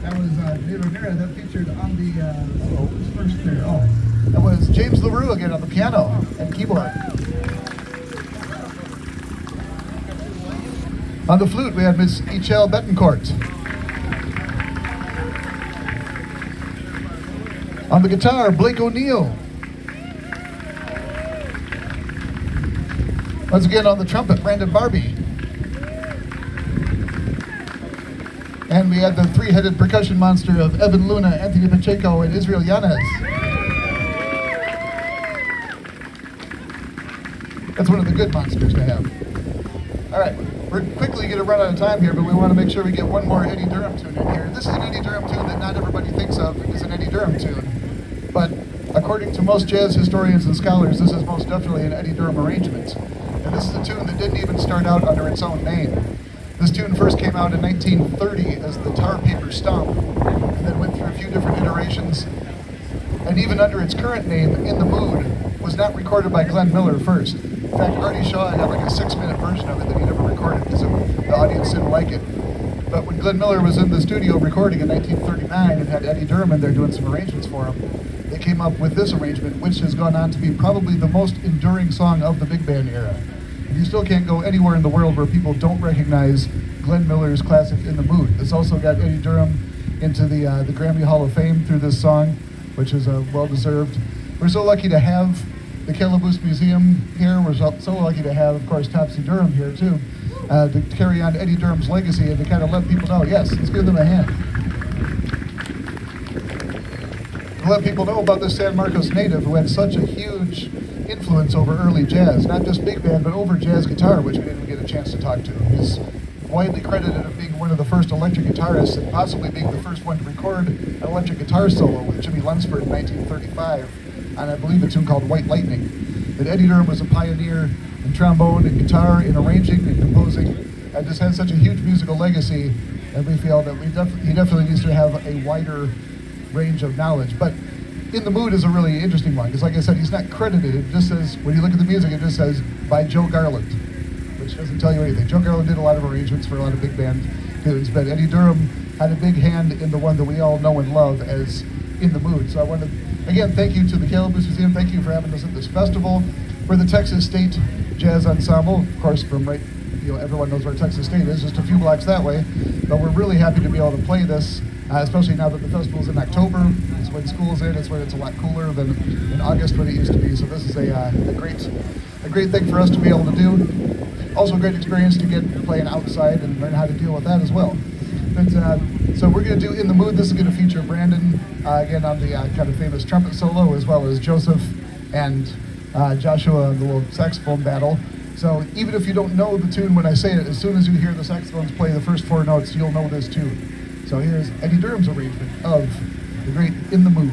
That was De Rivera that featured on the who's first there? Oh, that was James LaRue again on the piano and keyboard. On the flute, we had Miss Ichel Betancourt. On the guitar, Blake O'Neill. Once again on the trumpet, Brandon Barbie. And we had the three-headed percussion monster of Evan Luna, Anthony Pacheco, and Israel Yanez. That's one of the good monsters to have. All right, we're quickly going to run out of time here, but we want to make sure we get one more Eddie Durham tune in here. This is an Eddie Durham tune that not everybody thinks of as an Eddie Durham tune. But according to most jazz historians and scholars, this is most definitely an Eddie Durham arrangement. And this is a tune that didn't even start out under its own name. This tune first came out in 1930 as the Tar Paper Stomp, and then went through a few different iterations. And even under its current name, In the Mood, was not recorded by Glenn Miller first. In fact, Artie Shaw had like a 6-minute version of it that he never recorded because the audience didn't like it. But when Glenn Miller was in the studio recording in 1939 and had Eddie Durham in there doing some arrangements for him, they came up with this arrangement, which has gone on to be probably the most enduring song of the big band era. You still can't go anywhere in the world where people don't recognize Glenn Miller's classic In the Mood. It's also got Eddie Durham into the Grammy Hall of Fame through this song, which is well-deserved. We're so lucky to have the Calaboose Museum here. We're so lucky to have, of course, Topsy Durham here, too, to carry on Eddie Durham's legacy and to kind of let people know, yes, let's give them a hand. To let people know about this San Marcos native who had such a huge influence over early jazz, not just big band, but over jazz guitar, which we didn't get a chance to talk to. He's widely credited of being one of the first electric guitarists and possibly being the first one to record an electric guitar solo with Jimmy Lunsford in 1935 on, I believe, a tune called White Lightning. But Eddie Durham was a pioneer in trombone and guitar, in arranging and composing, and just had such a huge musical legacy, and we feel that he definitely needs to have a wider range of knowledge. But In the Mood is a really interesting one, because like I said, he's not credited. It just says, when you look at the music, it just says, by Joe Garland, which doesn't tell you anything. Joe Garland did a lot of arrangements for a lot of big band tunes, but Eddie Durham had a big hand in the one that we all know and love as In the Mood. So I want to, again, thank you to the Calaboose Museum. Thank you for having us at this festival. We're the Texas State Jazz Ensemble, of course, from right, everyone knows where Texas State is, just a few blocks that way. But we're really happy to be able to play this, especially now that the festival's in October. It's when school's in. It's when it's a lot cooler than in August when it used to be. So this is a great thing for us to be able to do. Also a great experience to get playing outside and learn how to deal with that as well. But, so we're going to do In the Mood. This is going to feature Brandon, again, on the kind of famous trumpet solo, as well as Joseph and Joshua, the little saxophone battle. So even if you don't know the tune when I say it, as soon as you hear the saxophones play the first 4 notes, you'll know this tune. So here's Eddie Durham's arrangement of the great In the Mood.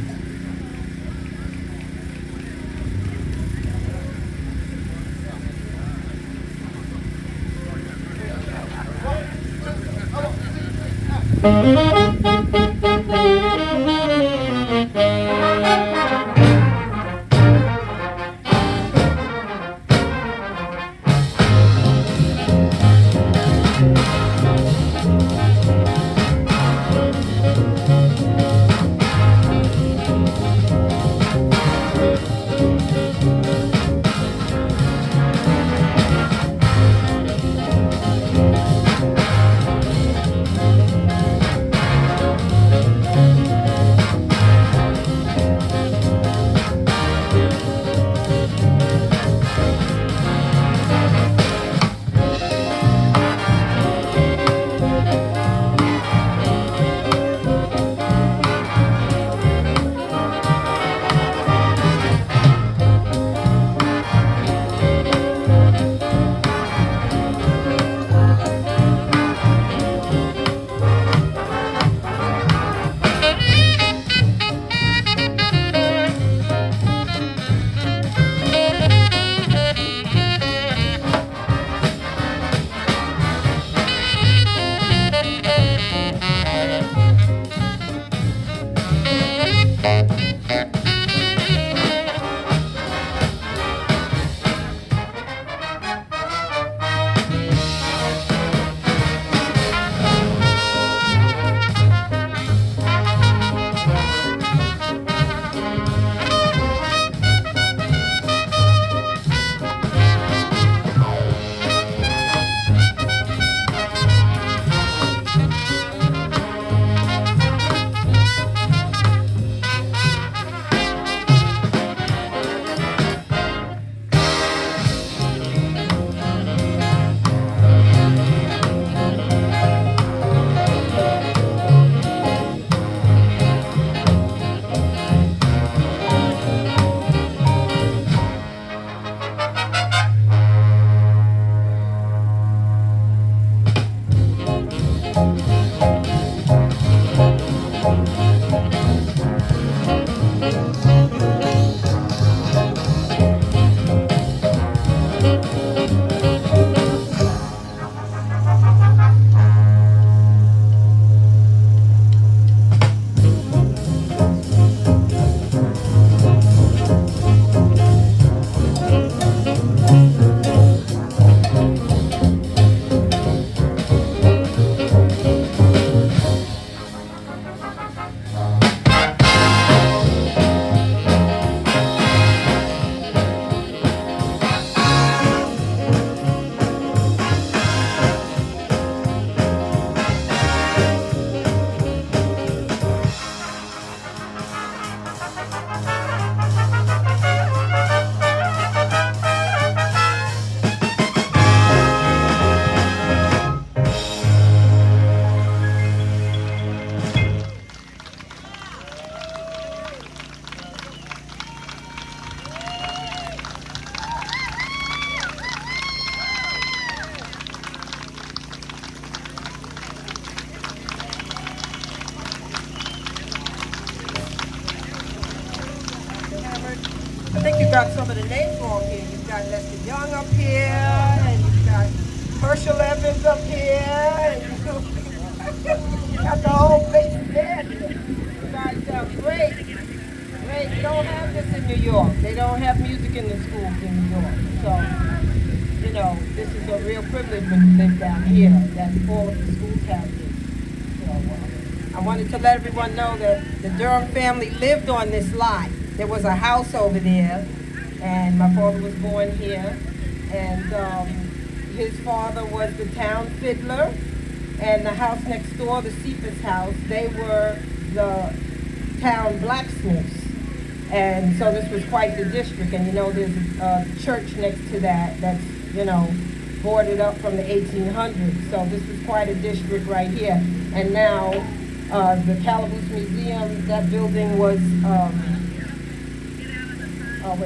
got some of the names wrong here. You've got Lester Young up here, and you've got Herschel Evans up here, and you got the whole basic band here. You guys sound great. Great. You don't have this in New York. They don't have music in the schools in New York. So, you know, this is a real privilege when you live down here, that all of the schools have this. So, I wanted to let everyone know that the Durham family lived on this lot. There was a house over there, and my father was born here, and his father was the town fiddler, and the house next door, the Cephas house, they were the town blacksmiths. And so this was quite the district, and you know there's a church next to that that's, you know, boarded up from the 1800s. So this was quite a district right here. And now the Calaboose Museum, that building was,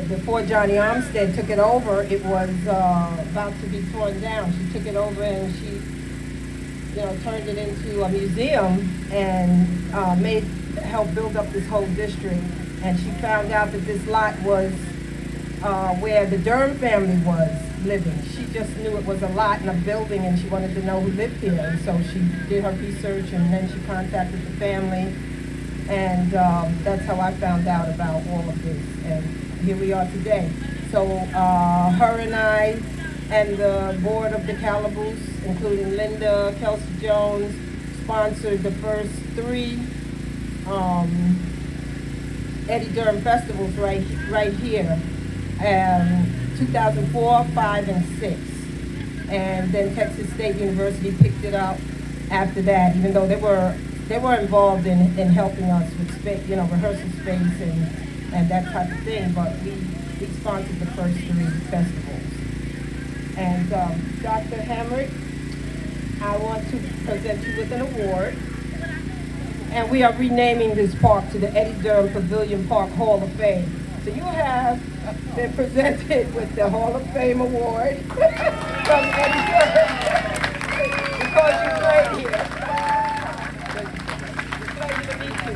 before Johnny Armstead took it over, it was about to be torn down. She took it over and she, you know, turned it into a museum and helped build up this whole district. And she found out that this lot was where the Durham family was living. She just knew it was a lot and a building, and she wanted to know who lived here. And so she did her research, and then she contacted the family. And that's how I found out about all of this. And here we are today. So her and I and the board of the Calaboose, including Linda, Kelsey Jones, sponsored the first 3 Eddie Durham festivals right here, 2004, 5, and 6. And then Texas State University picked it up after that, even though they were involved in helping us with space, you know, rehearsal space and that type of thing, but we sponsored the first 3 festivals. And Dr. HAMRICK, I want to present you with an award. And we are renaming this park to the Eddie Durham Pavilion Park Hall of Fame. So you have been presented with the Hall of Fame Award from Eddie Durham because you played here. It's a pleasure to meet you.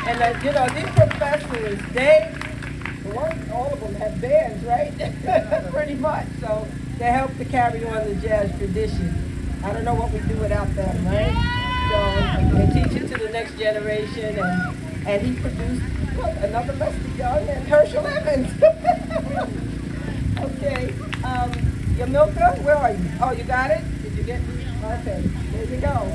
And you know, these professors, all of them have bands, right? Pretty much. So they help to carry on the jazz tradition. I don't know what we do without them, right? So they teach it to the next generation, and he produced another Lester Young and Herschel Evans. Okay, Yamilka, where are you? Oh, you got it? Did you get it? Okay, there you go.